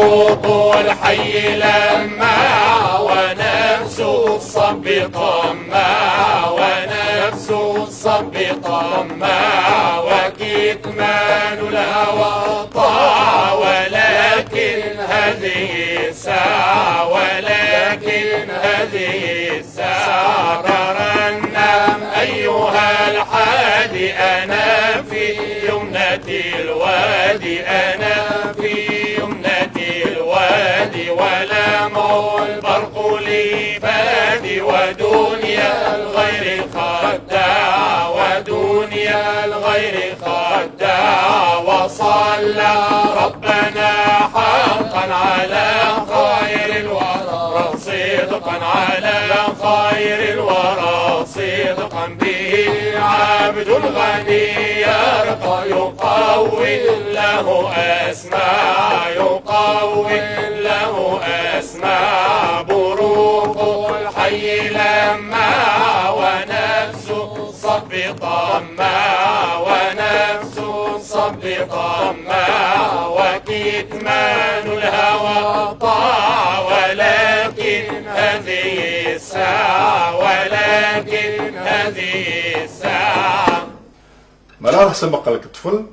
بروق الحي لما ونفس الصب طمع ونفس الصب طمع وكتمان الهوى طاع ولكن هذه الساعة ولكن هذه الساعة ترنم أيها الحادي أنا في يمنة الوادي أنا في يمنة الوادي ولمع البرق لي بادي ودنيا الغير خداع ودنيا الغير خداع وصلى ربنا حقا على خير الورى صدقا على خير الورى صدقا به عبد الغني يرقى يقوي له أسماع يقوي له أسماع بروق الحي لما ونفس الصب طمع ونفس الصب طمع وكتمان الهوى طاع ولكن هذه الساعة ولكن هذه الساعة ملار حسن بقى لك طفل